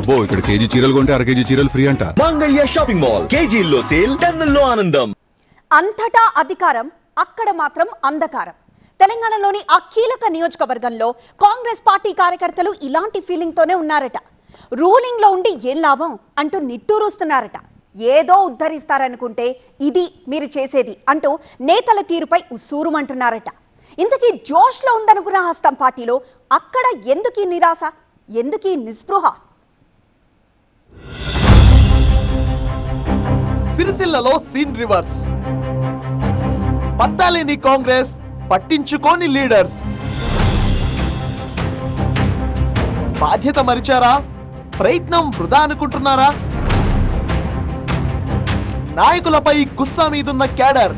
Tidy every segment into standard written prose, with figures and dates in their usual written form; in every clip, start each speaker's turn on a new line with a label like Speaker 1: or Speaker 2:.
Speaker 1: అబ్బో ఇక్కడ కేజీ చీరలు కొంటే అర కేజీ చీరలు ఫ్రీ అంట.
Speaker 2: మంగళ్య షాపింగ్ మాల్ కేజీల్లో సేల్, టన్నుల్లో ఆనందం.
Speaker 3: అంతటా అధికారం, అక్కడ మాత్రం అంధకారం. తెలంగాణలోని ఆ కీలక నియోజకవర్గంలో కాంగ్రెస్ పార్టీ కార్యకర్తలు ఇలాంటి ఫీలింగ్ తోనే ఉన్నారట. రూలింగ్ లో ఉండి ఏం లాభం అంటూ నిట్టూరుస్తున్నారట. ఏదో ఉద్ధరిస్తారనుకుంటే ఇది మీరు చేసేది అంటూ నేతల తీరుపై ఉసూరుమంటున్నారట. ఇంతకీ జోష్ లో ఉందనుకున్న హస్తం పార్టీలో అక్కడ ఎందుకీ నిరాశ, ఎందుకీ నిస్పృహ?
Speaker 4: సిరిసిల్లలో సీన్ రివర్స్. పట్టాలేని కాంగ్రెస్, పట్టించుకోని లీడర్స్. బాధ్యత మరిచారా? ప్రయత్నం వృధా అనుకుంటున్నారా? నాయకులపై గుస్సా మీదున్న క్యాడర్.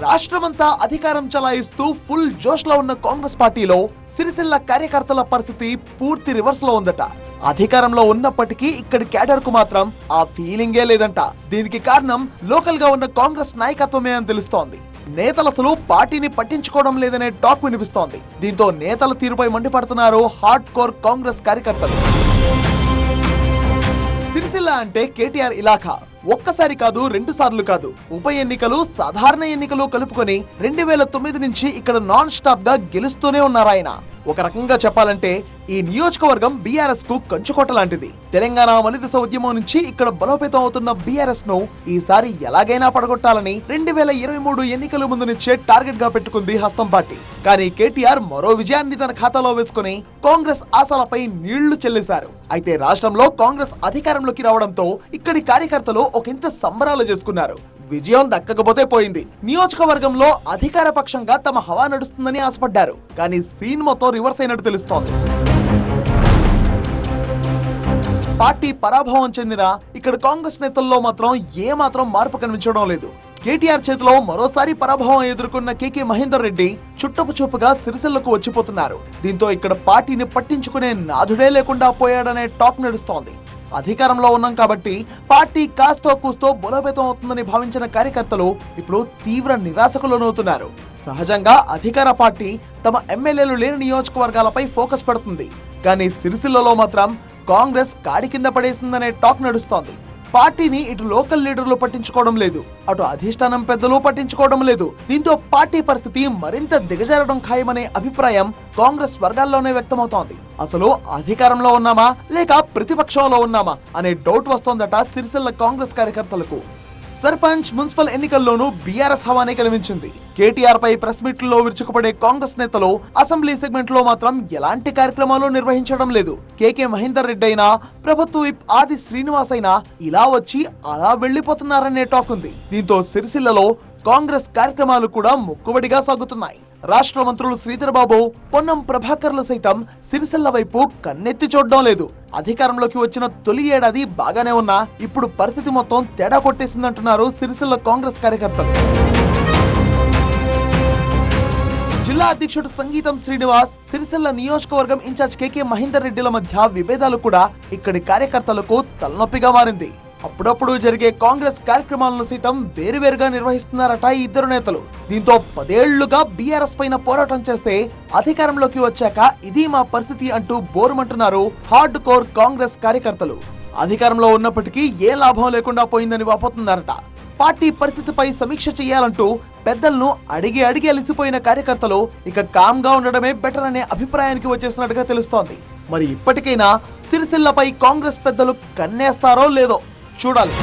Speaker 4: రాష్ట్రమంతా అధికారం చలాయిస్తూ ఫుల్ జోష్ లో ఉన్న కాంగ్రెస్ పార్టీలో సిరిసిల్ల కార్యకర్తల పరిస్థితి పూర్తి రివర్స్ లో ఉందట. అధికారంలో ఉన్నప్పటికీ ఇక్కడి క్యాడర్ కు మాత్రం ఆ ఫీలింగే లేదంట. దీనికి కారణం లోకల్ గా ఉన్న కాంగ్రెస్ నాయకత్వమే అని తెలుస్తోంది. నేతలు అసలు పార్టీని పట్టించుకోవడం లేదనే టాక్ వినిపిస్తోంది. దీంతో నేతల తీరుపై మండిపడుతున్నారు హార్డ్ కోర్ కాంగ్రెస్ కార్యకర్తలు. సిరిసిల్ల అంటే కేటీఆర్ ఇలాఖా. ఒక్కసారి కాదు, 2 సార్లు కాదు, ఉప ఎన్నికలు, సాధారణ ఎన్నికలు కలుపుకొని 2009 నుంచి ఇక్కడ నాన్ స్టాప్ గా గెలుస్తూనే ఉన్నారాయన. ఒక రకంగా చెప్పాలంటే ఈ నియోజకవర్గం బీఆర్ఎస్ కు కంచుకోట లాంటిది. తెలంగాణ మలిదశ ఉద్యమం నుంచి ఇక్కడ బలోపేతం అవుతున్న బీఆర్ఎస్ ను ఈసారి ఎలాగైనా పడగొట్టాలని 2023 ఎన్నికల ముందు నుంచే టార్గెట్ గా పెట్టుకుంది హస్తం పార్టీ. కానీ కేటీఆర్ మరో విజయాన్ని తన ఖాతాలో వేసుకుని కాంగ్రెస్ ఆశలపై నీళ్లు చెల్లేశారు. అయితే రాష్ట్రంలో కాంగ్రెస్ అధికారంలోకి రావడంతో ఇక్కడి కార్యకర్తలు ఒకంత సంబరాలు చేసుకున్నారు. విజయం దక్కకపోతే పోయింది. నియోజకవర్గంలో అధికార పక్షంగా తమ హవా నడుస్తుందని ఆశపడ్డారు. కానీ సీన్ మొత్తం రివర్స్ అయినట్టు తెలుస్తోంది. పార్టీ పరాభవం చెందిన ఇక్కడ కాంగ్రెస్ నేతల్లో మాత్రం ఏమాత్రం మార్పు కనిపించడం లేదు. కేటీఆర్ చేతిలో మరోసారి పరాభవం ఎదుర్కొన్న కేకే మహేందర్ రెడ్డి చుట్టపు చూపుగా సిరిసిల్లకు వచ్చిపోతున్నారు. దీంతో ఇక్కడ పార్టీని పట్టించుకునే నాథుడే లేకుండా పోయాడనే టాక్ నడుస్తోంది. అధికారంలో ఉన్నాం కాబట్టి పార్టీ కాస్తో కూస్తో బలోపేతం అవుతుందని భావించిన కార్యకర్తలు ఇప్పుడు తీవ్ర నిరాశకు లోనవుతున్నారు. సహజంగా అధికార పార్టీ తమ ఎమ్మెల్యేలు లేని నియోజకవర్గాలపై ఫోకస్ పెడుతుంది. కానీ సిరిసిల్లలో మాత్రం కాంగ్రెస్ కాడి కింద పడేసిందనే టాక్ నడుస్తోంది. పార్టీని ఇటు లోకల్ లీడర్లు పట్టించుకోవడం లేదు, అటు అధిష్టానం పెద్దలు పట్టించుకోవడం లేదు. దీంతో పార్టీ పరిస్థితి మరింత దిగజారడం ఖాయమనే అభిప్రాయం కాంగ్రెస్ వర్గాల్లోనే వ్యక్తమవుతోంది. అసలు అధికారంలో ఉన్నామా లేక ప్రతిపక్షంలో ఉన్నామా అనే డౌట్ వస్తోందట సిరిసిల్ల కాంగ్రెస్ కార్యకర్తలకు. సర్పంచ్, మున్సిపల్ ఎన్నికల్లోనూ బీఆర్ఎస్ హవానే కనిపించింది. కేటీఆర్ పై ప్రెస్ మీట్లలో విరుచుకుపడే కాంగ్రెస్ నేతలు అసెంబ్లీ సెగ్మెంట్ లో మాత్రం ఎలాంటి కార్యక్రమాలు నిర్వహించడం లేదు. కేకే మహేందర్ రెడ్డి అయినా, ప్రభుత్వ విప్ ఆది శ్రీనివాస్ అయినా ఇలా వచ్చి అలా వెళ్లిపోతున్నారనే టాక్ ఉంది. దీంతో సిరిసిల్లలో కాంగ్రెస్ కార్యక్రమాలు కూడా మొక్కుబడిగా సాగుతున్నాయి. రాష్ట్ర మంత్రులు శ్రీధర్ బాబు, పొన్నం ప్రభాకర్లు సైతం సిరిసిల్ల వైపు కన్నెత్తి చూడడం లేదు. అధికారంలోకి వచ్చిన తొలి ఏడాది బాగానే ఉన్నా ఇప్పుడు పరిస్థితి మొత్తం తేడా కొట్టేసిందంటున్నారు సిరిసిల్ల కాంగ్రెస్ కార్యకర్తలు. జిల్లా అధ్యక్షుడు సంగీతం శ్రీనివాస్, సిరిసిల్ల నియోజకవర్గం ఇన్ఛార్జ్ కేకే మహేందర్ రెడ్డిల మధ్య విభేదాలు కూడా ఇక్కడి కార్యకర్తలకు తలనొప్పిగా మారింది. అప్పుడప్పుడు జరిగే కాంగ్రెస్ కార్యక్రమాలను సైతం వేరువేరుగా నిర్వహిస్తున్నారట ఈ ఇద్దరు నేతలు. దీంతో 10 ఏళ్లుగా బీఆర్ఎస్ పైన పోరాటం చేస్తే అధికారంలోకి వచ్చాక ఇది మా పరిస్థితి అంటూ బోరుమంటున్నారు హార్డ్ కోర్ కాంగ్రెస్ కార్యకర్తలు. అధికారంలో ఉన్నప్పటికీ ఏ లాభం లేకుండా పోయిందని వాపోతున్నారట. పార్టీ పరిస్థితిపై సమీక్ష చేయాలంటూ పెద్దలను అడిగి అలిసిపోయిన కార్యకర్తలు ఇక కామ్ గా ఉండడమే బెటర్ అనే అభిప్రాయానికి వచ్చేసినట్టుగా తెలుస్తోంది. మరి ఇప్పటికైనా సిరిసిల్లపై కాంగ్రెస్ పెద్దలు కన్నేస్తారో లేదో చూడాలి.